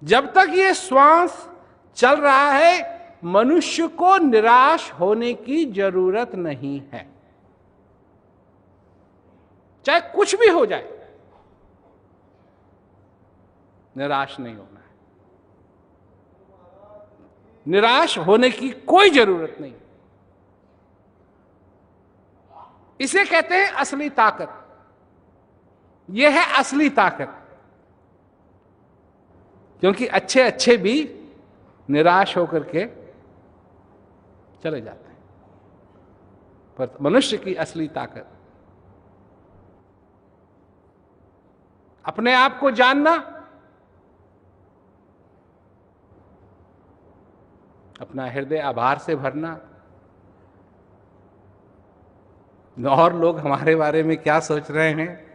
जब तक ये श्वास चल रहा है मनुष्य को निराश होने की जरूरत नहीं है, चाहे कुछ भी हो जाए, निराश नहीं होना है। निराश होने की कोई जरूरत नहीं। इसे कहते हैं असली ताकत। यह है असली ताकत। क्योंकि अच्छे अच्छे भी निराश होकर के चले जाते हैं, पर मनुष्य की असली ताकत अपने आप को जानना, अपना हृदय आभार से भरना, और लोग हमारे बारे में क्या सोच रहे हैं,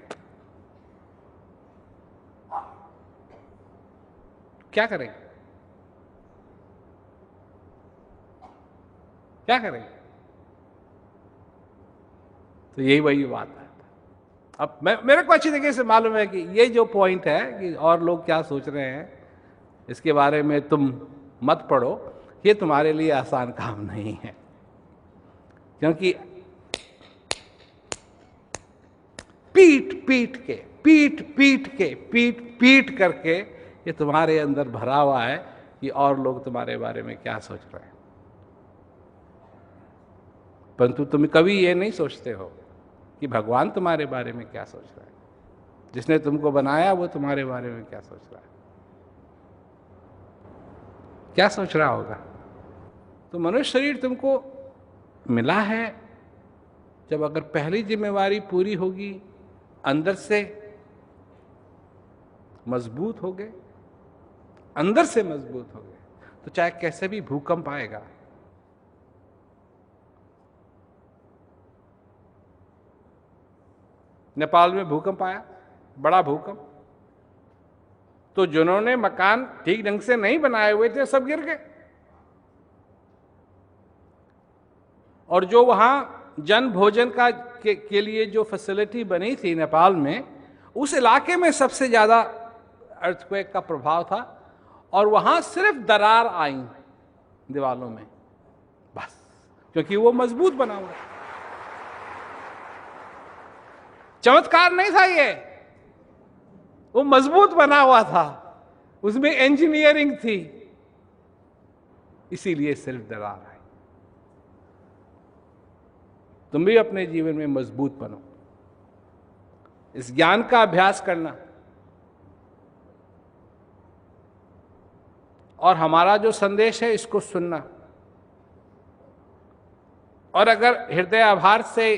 क्या करें, क्या करें। तो यही वही बात है। अब मेरे को अच्छी तरीके से मालूम है कि ये जो पॉइंट है कि और लोग क्या सोच रहे हैं, इसके बारे में तुम मत पढ़ो, ये तुम्हारे लिए आसान काम नहीं है। क्योंकि पीट करके ये तुम्हारे अंदर भरा हुआ है कि और लोग तुम्हारे बारे में क्या सोच रहे हैं। परंतु तुम कभी ये नहीं सोचते हो कि भगवान तुम्हारे बारे में क्या सोच रहा है, जिसने तुमको बनाया वो तुम्हारे बारे में क्या सोच रहा है, क्या सोच रहा होगा। तो मनुष्य शरीर तुमको मिला है, जब अगर पहली जिम्मेवारी पूरी होगी, अंदर से मजबूत हो गए, अंदर से मजबूत हो गए, तो चाहे कैसे भी भूकंप आएगा, नेपाल में भूकंप आया, बड़ा भूकंप, तो जिन्होंने मकान ठीक ढंग से नहीं बनाए हुए थे सब गिर गए। और जो वहां जन भोजन के लिए जो फैसिलिटी बनी थी नेपाल में, उस इलाके में सबसे ज्यादा अर्थक्वेक का प्रभाव था, और वहां सिर्फ दरार आई दीवालों में बस, क्योंकि वो मजबूत बना हुआ। चमत्कार नहीं था ये, वो मजबूत बना हुआ था, उसमें इंजीनियरिंग थी, इसीलिए सिर्फ दरार आई। तुम भी अपने जीवन में मजबूत बनो, इस ज्ञान का अभ्यास करना, और हमारा जो संदेश है इसको सुनना, और अगर हृदय आभार से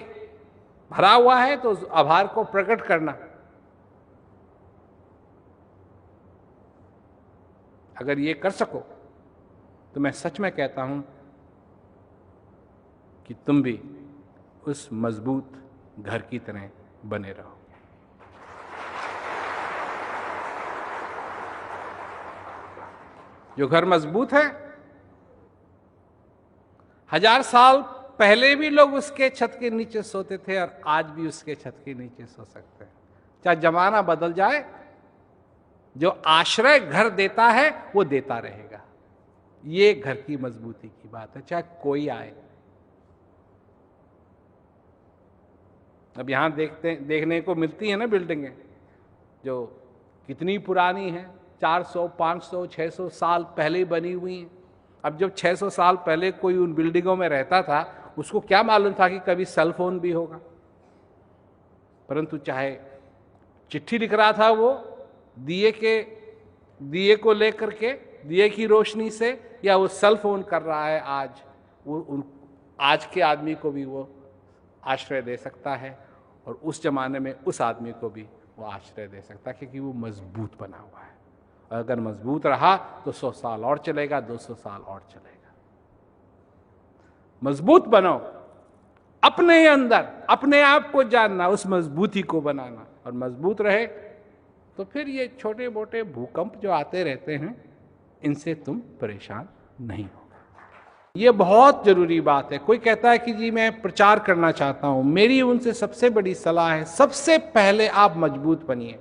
भरा हुआ है तो उस आभार को प्रकट करना। अगर ये कर सको तो मैं सच में कहता हूं कि तुम भी उस मजबूत घर की तरह बने रहो। जो घर मजबूत है, 1000 साल पहले भी लोग उसके छत के नीचे सोते थे और आज भी उसके छत के नीचे सो सकते हैं। चाहे जमाना बदल जाए, जो आश्रय घर देता है वो देता रहेगा। ये घर की मजबूती की बात है, चाहे कोई आए। अब यहां देखने को मिलती है ना बिल्डिंगें जो कितनी पुरानी हैं, 400, 500, 600 साल पहले बनी हुई हैं। अब जब 600 साल पहले कोई उन बिल्डिंगों में रहता था, उसको क्या मालूम था कि कभी सेल फोन भी होगा। परंतु चाहे चिट्ठी लिख रहा था वो दिए को लेकर के, दिए की रोशनी से, या वो सेल फोन कर रहा है आज, आज के आदमी को भी वो आश्रय दे सकता है, और उस जमाने में उस आदमी को भी वो आश्रय दे सकता है, क्योंकि वो मजबूत बना हुआ है। और अगर मजबूत रहा तो 100 साल और चलेगा, 200 साल और चलेगा। मजबूत बनो, अपने अंदर अपने आप को जानना, उस मजबूती को बनाना, और मजबूत रहे तो फिर ये छोटे मोटे भूकंप जो आते रहते हैं, इनसे तुम परेशान नहीं हो। ये बहुत जरूरी बात है। कोई कहता है कि जी मैं प्रचार करना चाहता हूं, मेरी उनसे सबसे बड़ी सलाह है, सबसे पहले आप मजबूत बनिए।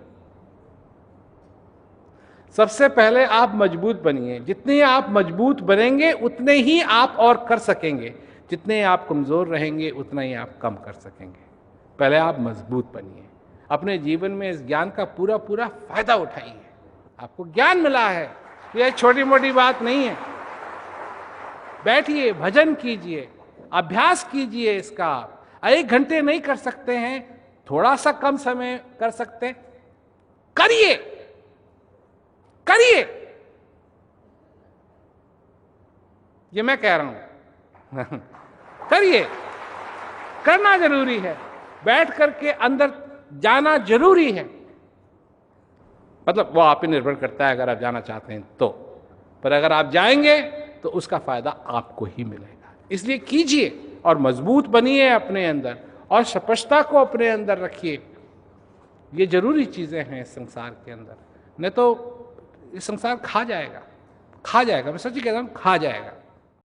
सबसे पहले आप मजबूत बनिए। जितने आप मजबूत बनेंगे उतने ही आप और कर सकेंगे, जितने आप कमज़ोर रहेंगे उतना ही आप कम कर सकेंगे। पहले आप मजबूत बनिए, अपने जीवन में इस ज्ञान का पूरा पूरा फायदा उठाइए। आपको ज्ञान मिला है, यह छोटी मोटी बात नहीं है। बैठिए, भजन कीजिए, अभ्यास कीजिए इसका। 1 घंटे नहीं कर सकते हैं, थोड़ा सा कम समय कर सकते हैं, करिए करिए। ये मैं कह रहा हूं करिए, करना जरूरी है, बैठ करके अंदर जाना जरूरी है। मतलब वो आप पे निर्भर करता है, अगर आप जाना चाहते हैं तो। पर अगर आप जाएंगे तो उसका फायदा आपको ही मिलेगा। इसलिए कीजिए और मजबूत बनिए अपने अंदर, और स्पष्टता को अपने अंदर रखिए। ये जरूरी चीजें हैं इस संसार के अंदर, नहीं तो ये संसार खा जाएगा, खा जाएगा। मैं सच्ची कहता हूं, खा जाएगा।